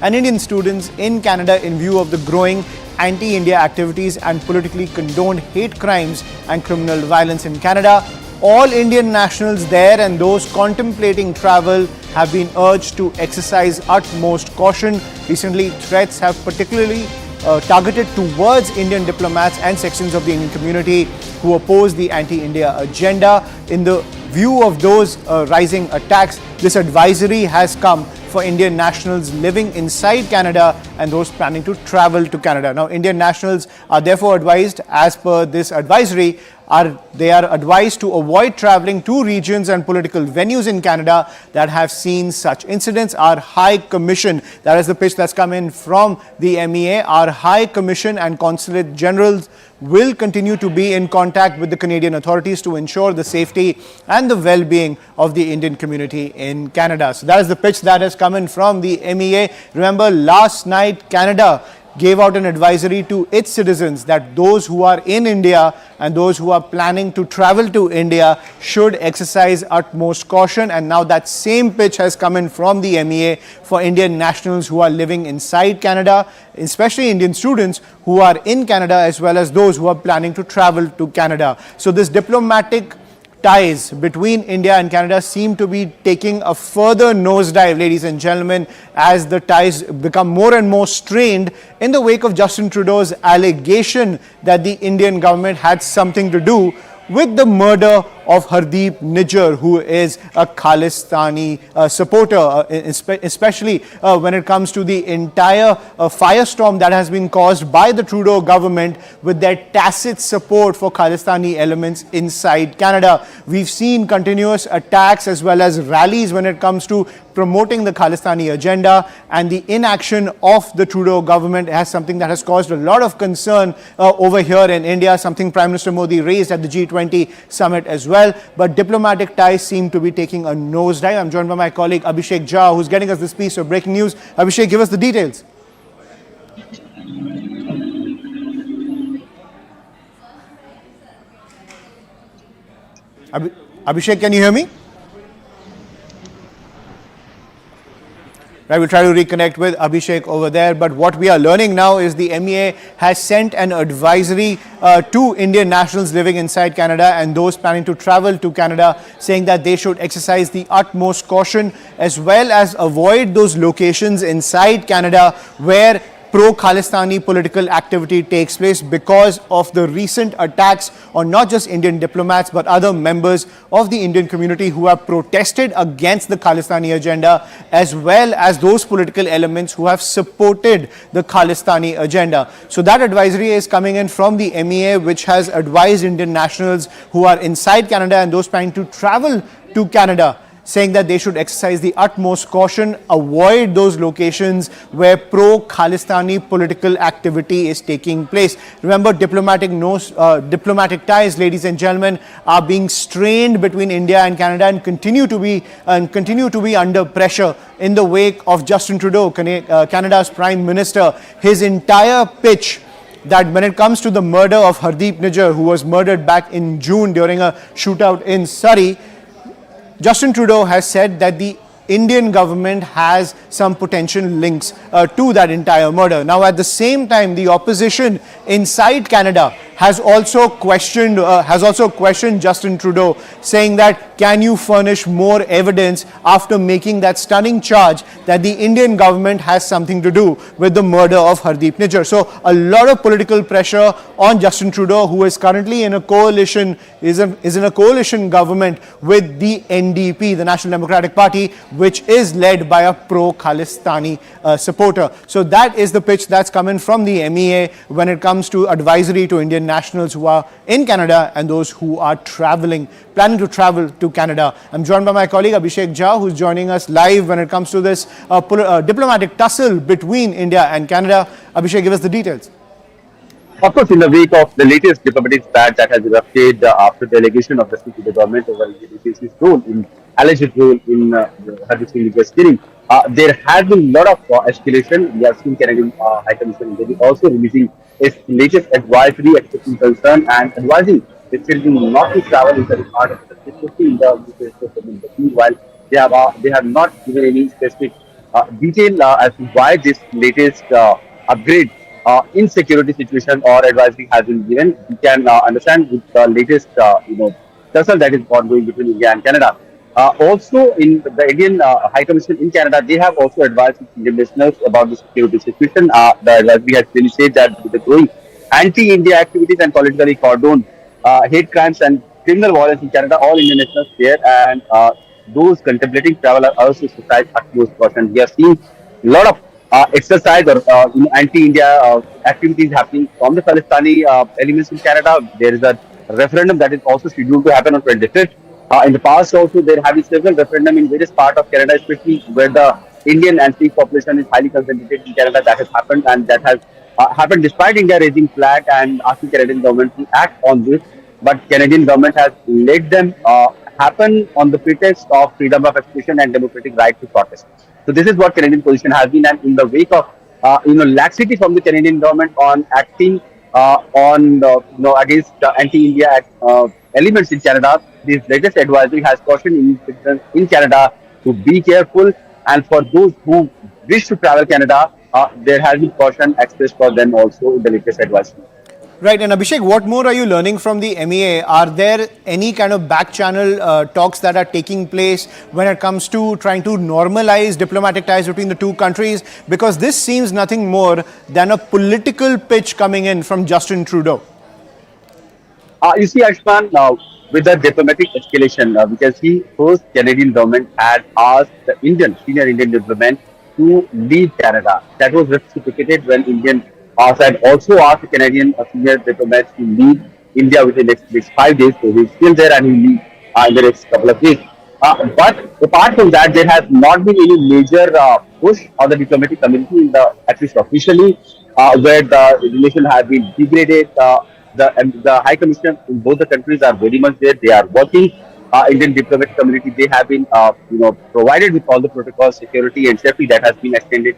and Indian students in Canada in view of the growing anti-India activities and politically condoned hate crimes and criminal violence in Canada. All Indian nationals there and those contemplating travel have been urged to exercise utmost caution. Recently, threats have particularly targeted towards Indian diplomats and sections of the Indian community who oppose the anti-India agenda. In the view of those rising attacks, this advisory has come for Indian nationals living inside Canada and those planning to travel to Canada. Now, Indian nationals are therefore advised, as per this advisory, they are advised to avoid traveling to regions and political venues in Canada that have seen such incidents. Our High Commission, that is the pitch that's come in from the MEA, our High Commission and Consulate Generals will continue to be in contact with the Canadian authorities to ensure the safety and the well-being of the Indian community in Canada. So that is the pitch that has come in from the MEA. Remember, last night Canada gave out an advisory to its citizens that those who are in India and those who are planning to travel to India should exercise utmost caution. And now that same pitch has come in from the MEA for Indian nationals who are living inside Canada, especially Indian students who are in Canada, as well as those who are planning to travel to Canada. So this diplomatic ties between India and Canada seem to be taking a further nosedive, ladies and gentlemen, as the ties become more and more strained in the wake of Justin Trudeau's allegation that the Indian government had something to do with the murder of Hardeep Nijjar, who is a Khalistani supporter, especially when it comes to the entire firestorm that has been caused by the Trudeau government with their tacit support for Khalistani elements inside Canada. We've seen continuous attacks as well as rallies when it comes to promoting the Khalistani agenda, and the inaction of the Trudeau government has something that has caused a lot of concern over here in India, something Prime Minister Modi raised at the G20 summit as well. But diplomatic ties seem to be taking a nosedive. I'm joined by my colleague Abhishek Jha, who's getting us this piece of breaking news. Abhishek, give us the details. Abhishek, can you hear me? Right, we'll try to reconnect with Abhishek over there. But what we are learning now is the MEA has sent an advisory to Indian nationals living inside Canada and those planning to travel to Canada, saying that they should exercise the utmost caution as well as avoid those locations inside Canada where pro-Khalistani political activity takes place because of the recent attacks on not just Indian diplomats but other members of the Indian community who have protested against the Khalistani agenda, as well as those political elements who have supported the Khalistani agenda. So that advisory is coming in from the MEA, which has advised Indian nationals who are inside Canada and those planning to travel to Canada, saying that they should exercise the utmost caution, avoid those locations where pro-Khalistani political activity is taking place. Remember, diplomatic ties, ladies and gentlemen, are being strained between India and Canada and continue to be under pressure in the wake of Justin Trudeau, Canada's Prime Minister. His entire pitch that when it comes to the murder of Hardeep Nijjar, who was murdered back in June during a shootout in Surrey, Justin Trudeau has said that the Indian government has some potential links to that entire murder. Now, at the same time, the opposition inside Canada has also questioned Justin Trudeau, saying that can you furnish more evidence after making that stunning charge that the Indian government has something to do with the murder of Hardeep Nijjar. So a lot of political pressure on Justin Trudeau, who is currently in a coalition, is in a coalition government with the NDP, the National Democratic Party, which is led by a pro-Khalistani supporter. So that is the pitch that's coming from the MEA when it comes to advisory to Indian nationals who are in Canada and those who are planning to travel to Canada. I'm joined by my colleague Abhishek Jha, who's joining us live when it comes to this diplomatic tussle between India and Canada. Abhishek, give us the details. Of course, in the wake of the latest diplomatic spat that has erupted after the allegation of the government over the alleged role in Hardeep Singh Nijjar's killing, there has been a lot of escalation. We have seen Canadian High Commission also releasing its latest advisory expressing concern and advising the children not to travel into the part of the country in the while they have not given any specific detail as to why this latest upgrade in security situation or advisory has been given. We can understand with the latest, tussle that is ongoing between India and Canada. Also, in the Indian High Commission in Canada, they have also advised Indian listeners about the security situation. The advisory has clearly said that with the growing anti-India activities and politically cordoned hate crimes and criminal violence in Canada, all Indian nationals there and those contemplating travel are also exercise utmost caution. We are seeing a lot of exercise or anti-India activities happening from the Khalistani elements in Canada. There is a referendum that is also scheduled to happen on 25th. In the past, also there have been several referendum in various parts of Canada, especially where the Indian and Sikh population is highly concentrated in Canada. That has happened, and that has happened despite India raising flag and asking Canadian government to act on this. But Canadian government has let them happen on the pretext of freedom of expression and democratic right to protest. So this is what Canadian position has been, and in the wake of laxity from the Canadian government on acting on against anti-India elements in Canada, this latest advisory has cautioned citizens in Canada to be careful, and for those who wish to travel Canada, there has been caution expressed for them also in the latest advisory. Right, and Abhishek, what more are you learning from the MEA? Are there any kind of back channel talks that are taking place when it comes to trying to normalize diplomatic ties between the two countries? Because this seems nothing more than a political pitch coming in from Justin Trudeau. You see, Ashman, with the diplomatic escalation, we can see first Canadian government had asked the senior Indian diplomat to leave Canada. That was reciprocated when Indian side also asked the Canadian senior diplomats to leave India within the next 5 days. So he's still there and he'll leave in the next couple of days. But apart from that, there has not been any major push on the diplomatic community, at least officially, where the relation has been degraded. The High Commission in both the countries are very much there. They are working. Indian diplomatic community, they have been provided with all the protocols, security and safety that has been extended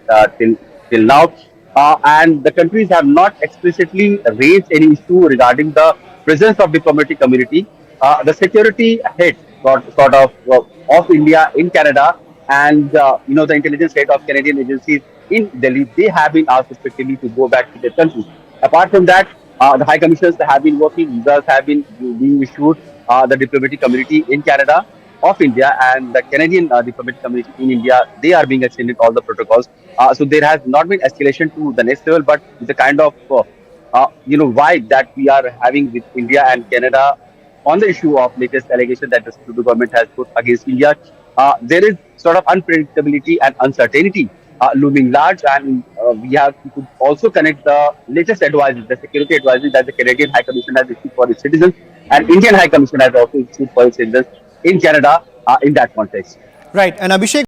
till now. And the countries have not explicitly raised any issue regarding the presence of diplomatic community. The security head of India in Canada and the intelligence head of Canadian agencies in Delhi, they have been asked respectively to go back to their countries. Apart from that, the high commissioners have been working, visas have been being issued. The diplomatic community in Canada of India and the Canadian diplomatic community in India, they are being extended all the protocols. So there has not been escalation to the next level, but the kind of vibe that we are having with India and Canada on the issue of latest allegation that the government has put against India, there is sort of unpredictability and uncertainty looming large, and we could also connect the latest advisory, the security advisory that the Canadian High Commission has issued for its citizens, and Indian High Commission has also issued for its citizens in Canada in that context. Right, and Abhishek,